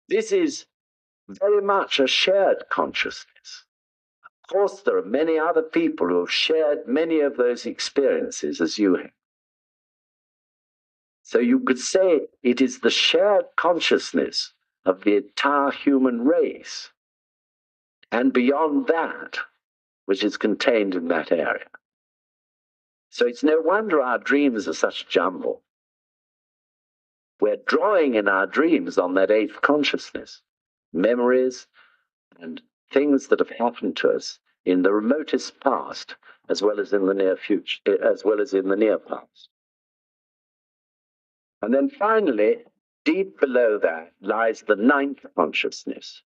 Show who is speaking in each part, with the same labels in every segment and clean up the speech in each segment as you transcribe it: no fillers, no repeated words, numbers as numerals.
Speaker 1: This is very much a shared consciousness. Of course, there are many other people who have shared many of those experiences as you have. So you could say it is the shared consciousness of the entire human race, and beyond that, which is contained in that area. So it's no wonder our dreams are such jumble. We're drawing in our dreams on that eighth consciousness, memories and things that have happened to us in the remotest past, as well as in the near future, as well as in the near past. And then finally, deep below that lies the ninth consciousness,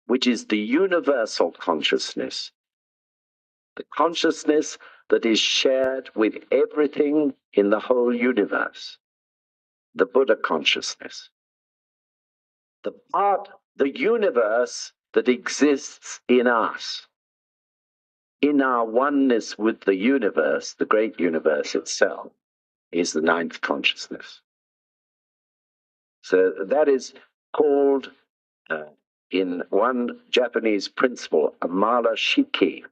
Speaker 1: which is the universal consciousness, the consciousness that is shared with everything in the whole universe, the Buddha consciousness, the universe that exists in us, in our oneness with the universe, the great universe itself, is the ninth consciousness. So that is called, in one Japanese principle, amala shiki,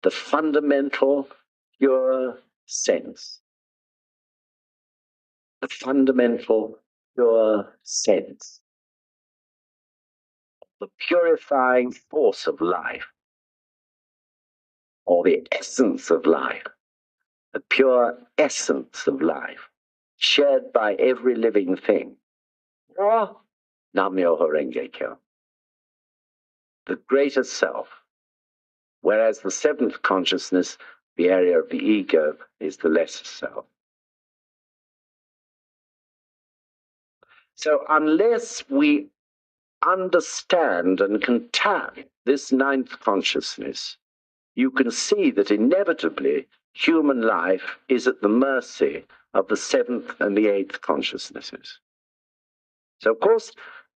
Speaker 1: the fundamental pure sense. The fundamental pure sense. The purifying force of life, or the essence of life, the pure essence of life, shared by every living thing. Or Nam-myoho Renge Kyo, the greater self, whereas the seventh consciousness, the area of the ego, is the lesser self. So unless we understand and can tap this ninth consciousness, you can see that inevitably human life is at the mercy of the seventh and the eighth consciousnesses. So, of course,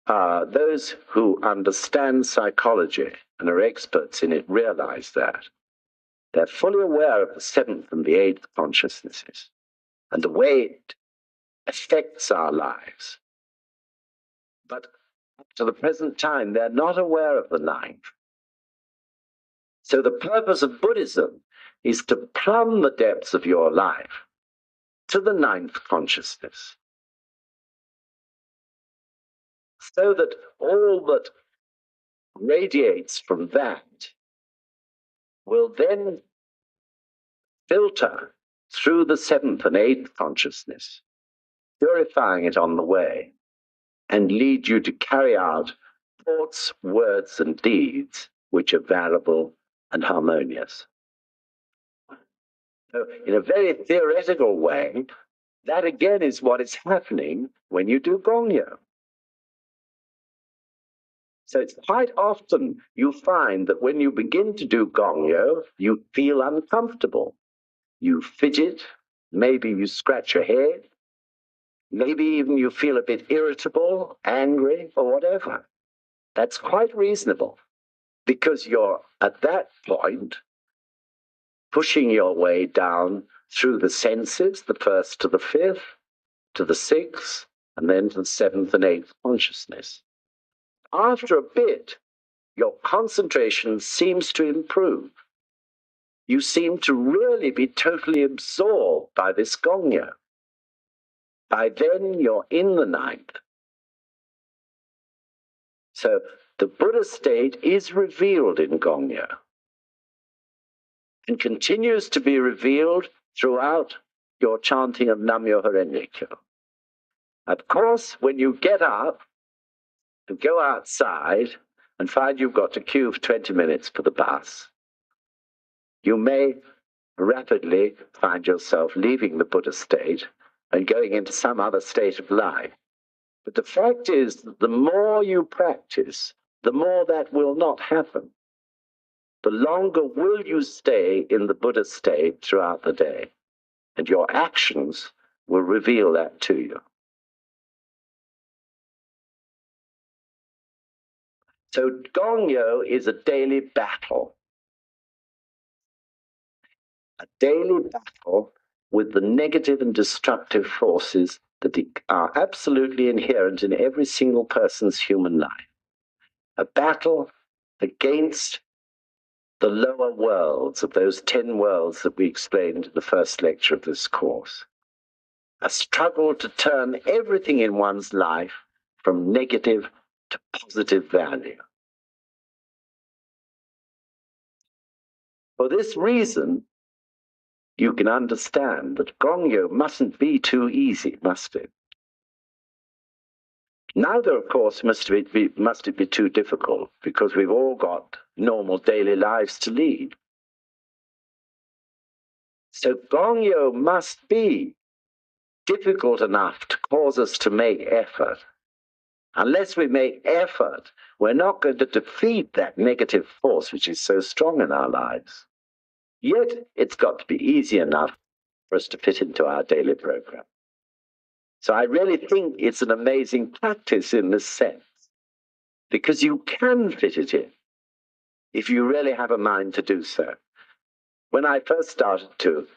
Speaker 1: those who understand psychology and are experts in it realize that. They're fully aware of the seventh and the eighth consciousnesses and the way it affects our lives. But up to the present time, they're not aware of the ninth. So the purpose of Buddhism is to plumb the depths of your life to the ninth consciousness, so that all that radiates from that will then filter through the seventh and eighth consciousness, purifying it on the way, and lead you to carry out thoughts, words, and deeds which are variable and harmonious. So, in a very theoretical way, that again is what is happening when you do Gongyo. So it's quite often you find that when you begin to do Gongyo, you feel uncomfortable. You fidget, maybe you scratch your head, maybe even you feel a bit irritable, angry, or whatever. That's quite reasonable because you're at that point pushing your way down through the senses, the first to the fifth, to the sixth, and then to the seventh and eighth consciousness. After a bit, your concentration seems to improve. You seem to really be totally absorbed by this Gongyo. By then, you're in the ninth. So the Buddha state is revealed in Gongyo and continues to be revealed throughout your chanting of Nam-myoho Renge Kyo. Of course, when you get up and go outside and find you've got to queue for 20 minutes for the bus, you may rapidly find yourself leaving the Buddha state and going into some other state of life. But the fact is that the more you practice, the more that will not happen. The longer will you stay in the Buddha state throughout the day, and your actions will reveal that to you. So Gongyo is a daily battle. A daily battle with the negative and destructive forces that are absolutely inherent in every single person's human life. A battle against the lower worlds of those 10 worlds that we explained in the first lecture of this course. A struggle to turn everything in one's life from negative to positive value. For this reason, you can understand that Gongyo mustn't be too easy, must it? Neither, of course, must it be too difficult, because we've all got normal daily lives to lead. So Gongyo must be difficult enough to cause us to make effort. Unless we make effort, we're not going to defeat that negative force which is so strong in our lives. Yet, it's got to be easy enough for us to fit into our daily program. So I really think it's an amazing practice in this sense, because you can fit it in if you really have a mind to do so. When I first started to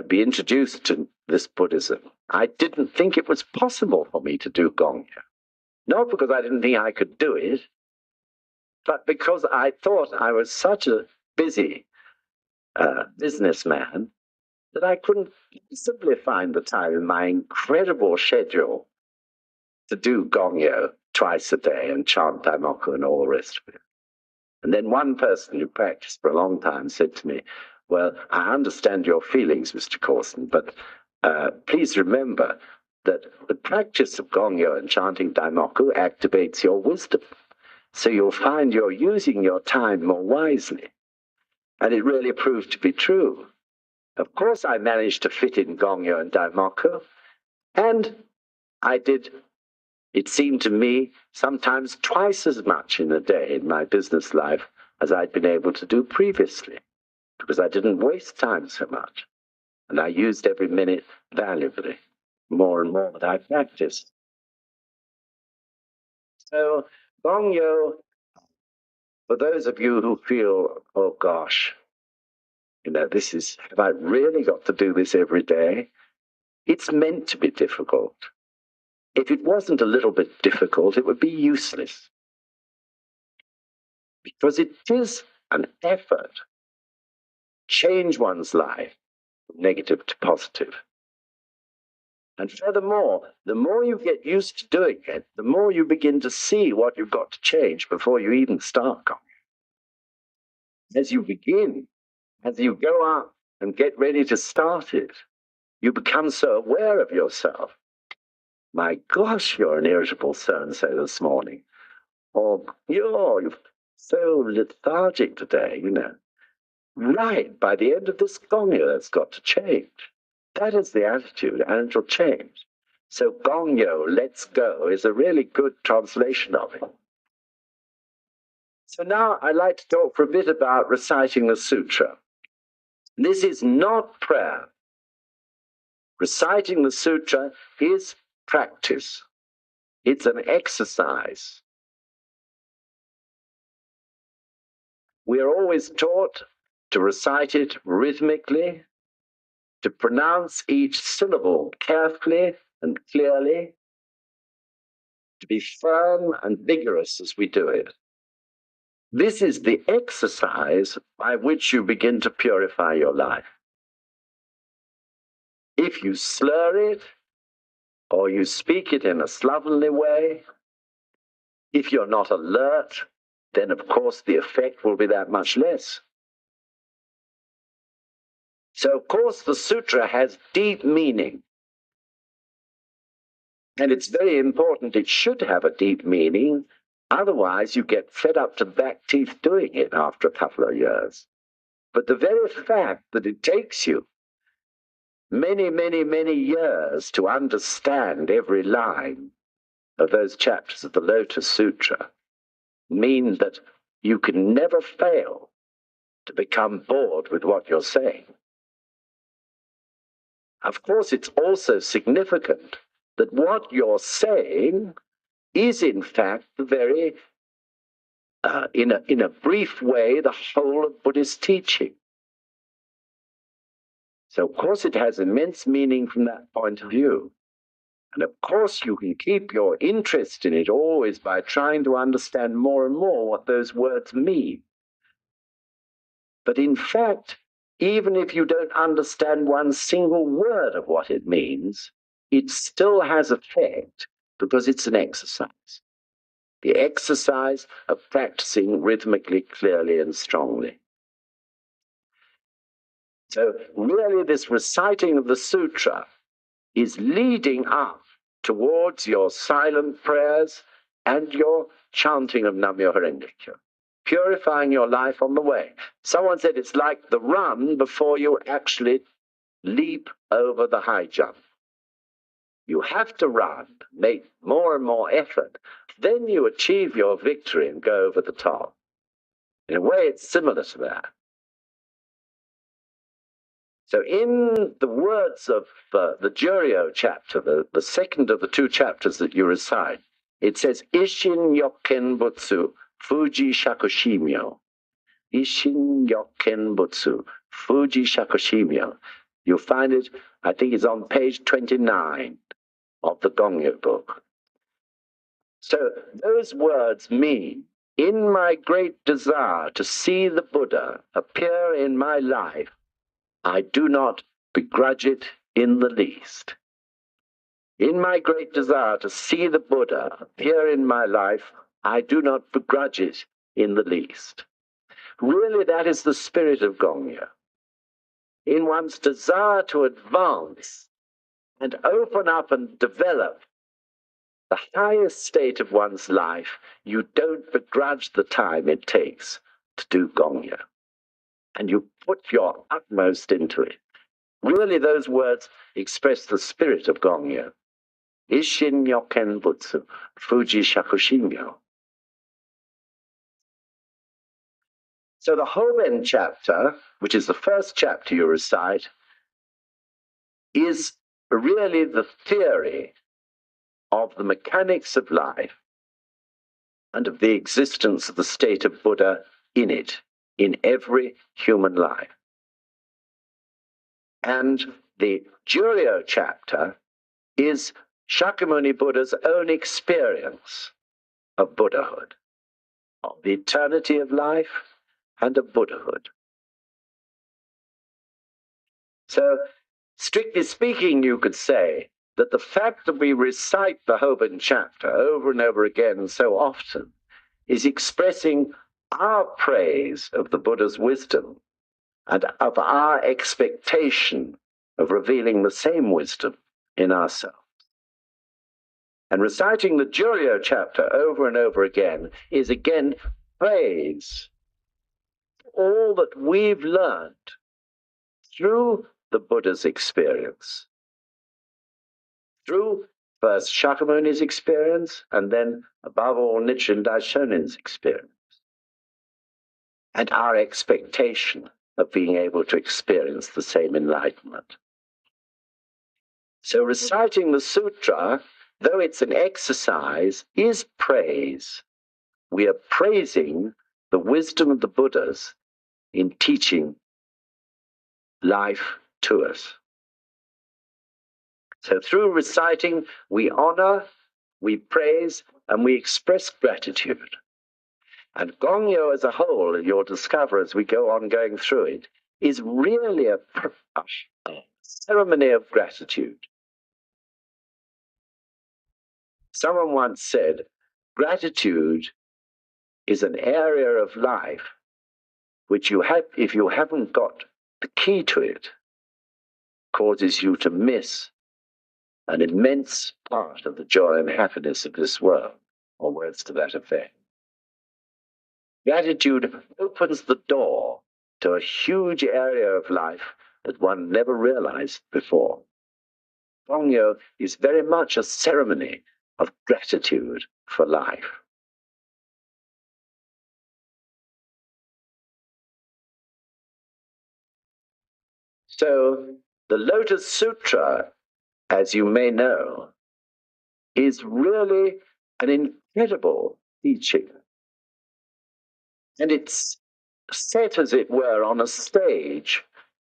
Speaker 1: be introduced to this Buddhism, I didn't think it was possible for me to do Gongyo. Not because I didn't think I could do it, but because I thought I was such a busy businessman that I couldn't simply find the time in my incredible schedule to do Gongyo twice a day and chant Daimoku and all the rest of it. And then one person who practiced for a long time said to me, well, I understand your feelings, Mr. Causton, but please remember that the practice of Gongyo and chanting Daimoku activates your wisdom. So you'll find you're using your time more wisely. And it really proved to be true. Of course, I managed to fit in Gongyo and Daimoku, and I did, it seemed to me, sometimes twice as much in a day in my business life as I'd been able to do previously, because I didn't waste time so much, and I used every minute valuably, more and more that I practiced. So, Gongyo, for those of you who feel, oh gosh, have I really got to do this every day? It's meant to be difficult. If it wasn't a little bit difficult, it would be useless. Because it is an effort to change one's life from negative to positive. And furthermore, the more you get used to doing it, the more you begin to see what you've got to change before you even start going. As you begin, as you go up and get ready to start it, you become so aware of yourself. My gosh, you're an irritable so-and-so this morning. Or you're so lethargic today, Right, by the end of this Gongyo, that's got to change. That is the attitude, and it'll change. So Gongyo, let's go, is a really good translation of it. So now I'd like to talk for a bit about reciting the sutra. This is not prayer. Reciting the sutra is practice. It's an exercise. We are always taught to recite it rhythmically, to pronounce each syllable carefully and clearly, to be firm and vigorous as we do it. This is the exercise by which you begin to purify your life. If you slur it, or you speak it in a slovenly way, if you're not alert, then of course the effect will be that much less. So of course the sutra has deep meaning. And it's very important it should have a deep meaning, otherwise you get fed up to the back teeth doing it after a couple of years. But the very fact that it takes you many, many, many years to understand every line of those chapters of the Lotus Sutra mean that you can never fail to become bored with what you're saying. Of course, it's also significant that what you're saying is in fact the very, in a brief way, the whole of Buddhist teaching. So of course it has immense meaning from that point of view. And of course, you can keep your interest in it always by trying to understand more and more what those words mean. But in fact, even if you don't understand one single word of what it means, it still has effect because it's an exercise. The exercise of practicing rhythmically, clearly, and strongly. So really this reciting of the sutra is leading up towards your silent prayers and your chanting of Nam-myoho Renge-kyo, purifying your life on the way. Someone said it's like the run before you actually leap over the high jump. You have to run, make more and more effort. Then you achieve your victory and go over the top. In a way, it's similar to that. So in the words of the Juryo chapter, the second of the two chapters that you recite, it says, Ishin yokken butsu, fuji shakushimyo. Ishin yokken butsu, fuji shakushimyo. You'll find it, I think it's on page 29 of the Gongyo book. So those words mean, in my great desire to see the Buddha appear in my life, I do not begrudge it in the least. In my great desire to see the Buddha appear in my life, I do not begrudge it in the least. Really, that is the spirit of Gongyo. In one's desire to advance and open up and develop the highest state of one's life, you don't begrudge the time it takes to do Gongyo. And you put your utmost into it. Really, those words express the spirit of Gongyo. Ishin yokken butsu, fuji shakushimyo. So the Hoben chapter, which is the first chapter you recite, is really the theory of the mechanics of life and of the existence of the state of Buddha in it, in every human life. And the Juryo chapter is Shakyamuni Buddha's own experience of Buddhahood, of the eternity of life and of Buddhahood. So, strictly speaking, you could say that the fact that we recite the Hoben chapter over and over again so often is expressing our praise of the Buddha's wisdom and of our expectation of revealing the same wisdom in ourselves. And reciting the Juryo chapter over and over again is again praise for all that we've learned through the Buddha's experience, through first Shakyamuni's experience, and then, above all, Nichiren Daishonin's experience, and our expectation of being able to experience the same enlightenment. So reciting the sutra, though it's an exercise, is praise. We are praising the wisdom of the Buddhas in teaching life to us. So through reciting, we honor, we praise, and we express gratitude. And Gongyo as a whole, you'll discover as we go on going through it, is really a ceremony of gratitude. Someone once said, gratitude is an area of life which you have, if you haven't got the key to it, causes you to miss an immense part of the joy and happiness of this world, or words to that effect. Gratitude opens the door to a huge area of life that one never realized before. Gongyo is very much a ceremony of gratitude for life. So the Lotus Sutra, as you may know, is really an incredible teaching. And it's set, as it were, on a stage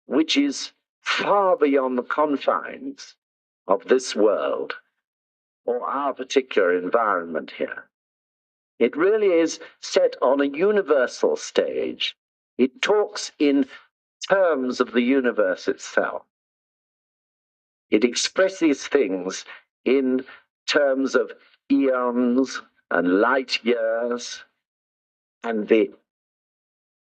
Speaker 1: which is far beyond the confines of this world or our particular environment here. It really is set on a universal stage. It talks in terms of the universe itself. It expresses things in terms of eons and light years and the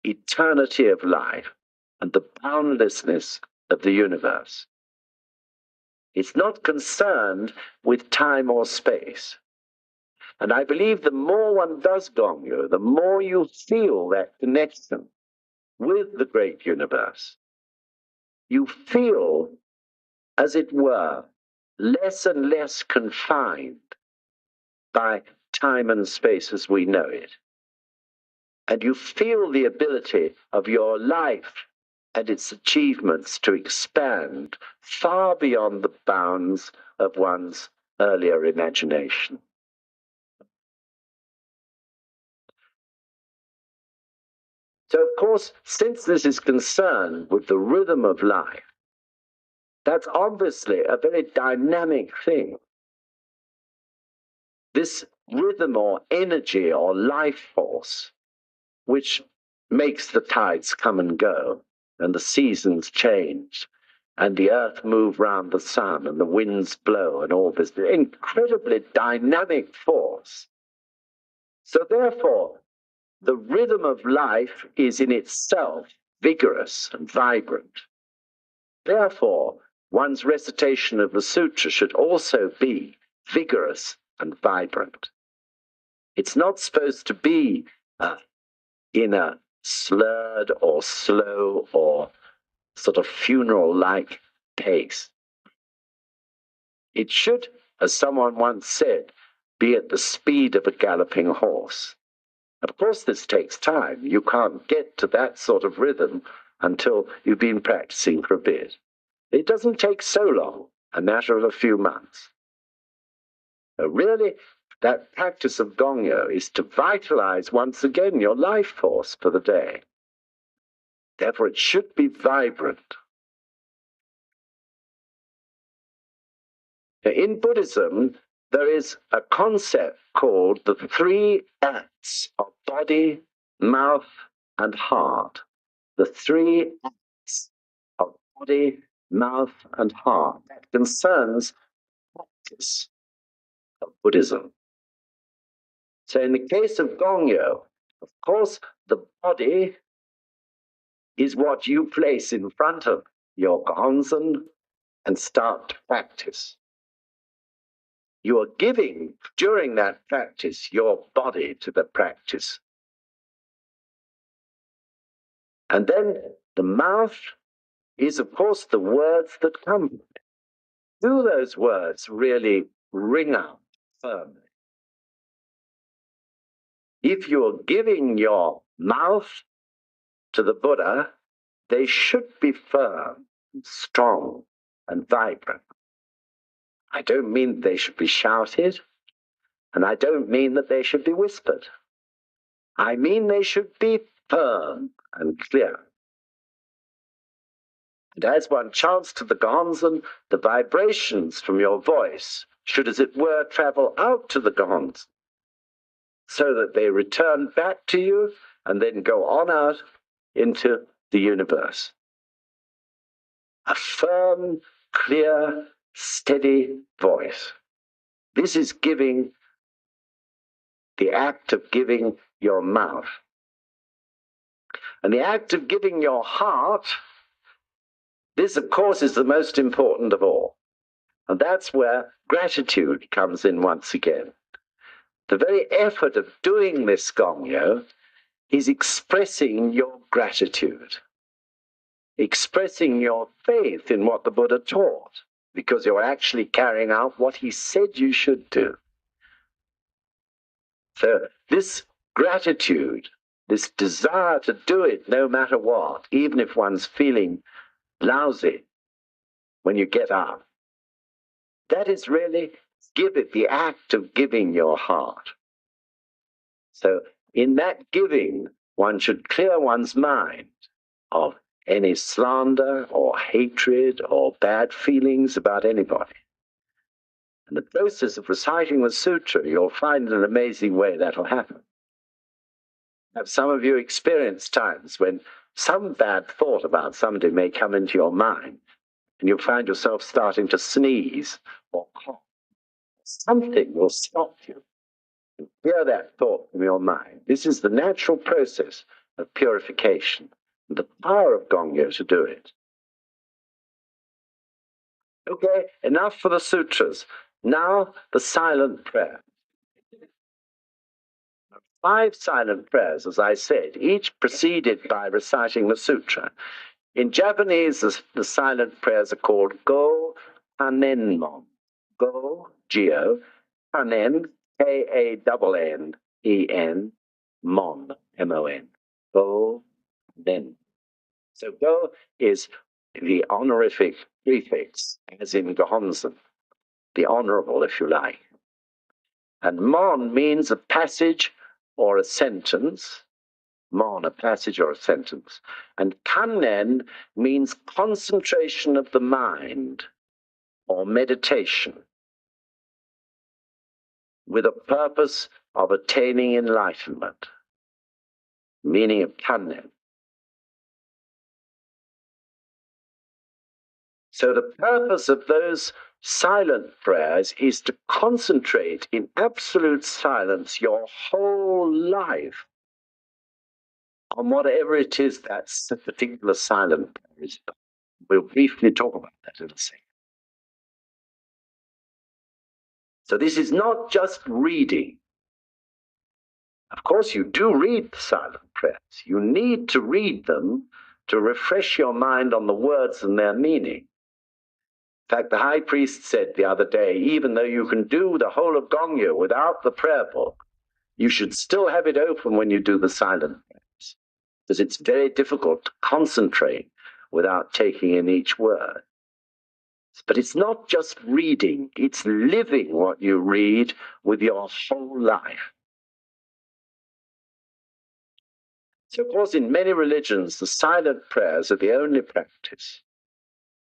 Speaker 1: eternity of life and the boundlessness of the universe. It's not concerned with time or space. And I believe the more one does Gongyo, the more you feel that connection with the great universe. You feel, as it were, less and less confined by time and space as we know it. And you feel the ability of your life and its achievements to expand far beyond the bounds of one's earlier imagination. So, of course, since this is concerned with the rhythm of life, that's obviously a very dynamic thing. This rhythm or energy or life force, which makes the tides come and go, and the seasons change, and the earth move round the sun, and the winds blow, and all this incredibly dynamic force. So therefore, the rhythm of life is in itself vigorous and vibrant. Therefore, one's recitation of the sutra should also be vigorous and vibrant. It's not supposed to be in a slurred or slow or sort of funeral-like pace. It should, as someone once said, be at the speed of a galloping horse. Of course, this takes time. You can't get to that sort of rhythm until you've been practicing for a bit. It doesn't take so long, a matter of a few months. But really, that practice of Gongyo is to vitalize once again your life force for the day. Therefore, it should be vibrant. In Buddhism, there is a concept called the three acts of body, mouth, and heart. The three acts of body, mouth, and heart. That concerns practice of Buddhism. So in the case of Gongyo, of course, the body is what you place in front of your gonzen and start to practice. You are giving, during that practice, your body to the practice. And then the mouth is, of course, the words that come. Do those words really ring out firmly? If you're giving your mouth to the Buddha, they should be firm, strong, and vibrant. I don't mean they should be shouted, and I don't mean that they should be whispered. I mean they should be firm and clear. And as one chants to the gonzen, the vibrations from your voice should, as it were, travel out to the gonzen, so that they return back to you and then go on out into the universe. A firm, clear, steady voice. This is giving, the act of giving your mouth. And the act of giving your heart, this, of course, is the most important of all. And that's where gratitude comes in once again. The very effort of doing this Gongyo is expressing your gratitude, expressing your faith in what the Buddha taught, because you're actually carrying out what he said you should do. So this gratitude, this desire to do it no matter what, even if one's feeling lousy when you get up, that is really the act of giving your heart. So in that giving, one should clear one's mind of any slander or hatred or bad feelings about anybody. And the process of reciting the sutra, you'll find in an amazing way that'll happen. Have some of you experienced times when some bad thought about somebody may come into your mind, and you'll find yourself starting to sneeze or cough? Something will stop you. Clear that thought from your mind. This is the natural process of purification, and the power of Gongyo to do it. Okay, enough for the sutras. Now, the silent prayer. 5 silent prayers, as I said, each preceded by reciting the sutra. In Japanese, the silent prayers are called Go Hanenmon. Go, Geo, Hanen, K-A-N-N-E-N, Mon, M-O-N. Go, Nen. So Go is the honorific prefix, as in Gohonzen, the honorable, if you like. And Mon means a passage or a sentence. Mon, a passage or a sentence. And Kannen means concentration of the mind or meditation with a purpose of attaining enlightenment. Meaning of Kannen. So the purpose of those silent prayers is to concentrate in absolute silence your whole life on whatever it is that's a particular silent prayer is. We'll briefly talk about that in a second. So this is not just reading. Of course, you do read the silent prayers. You need to read them to refresh your mind on the words and their meaning. In fact, the high priest said the other day, even though you can do the whole of Gongyo without the prayer book, you should still have it open when you do the silent prayers, because it's very difficult to concentrate without taking in each word. But it's not just reading, it's living what you read with your whole life. So, of course, in many religions, the silent prayers are the only practice.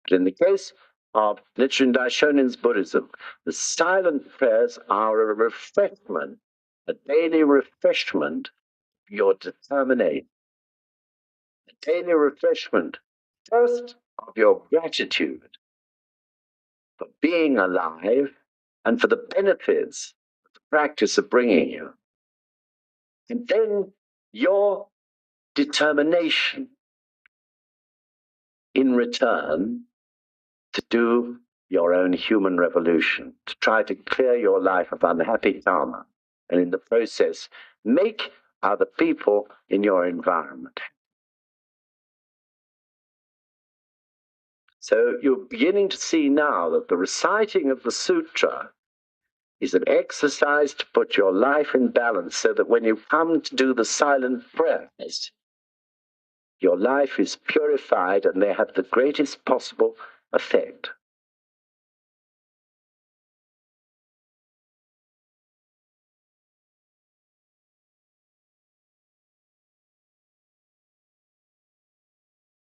Speaker 1: But in the case of Nichiren Buddhism, the silent prayers are a refreshment, a daily refreshment of your determination, a daily refreshment first of your gratitude for being alive and for the benefits of the practice of bringing you, and then your determination in return to do your own human revolution, to try to clear your life of unhappy karma, and in the process, make other people in your environment. So you're beginning to see now that the reciting of the sutra is an exercise to put your life in balance so that when you come to do the silent prayers, your life is purified and they have the greatest possible effect.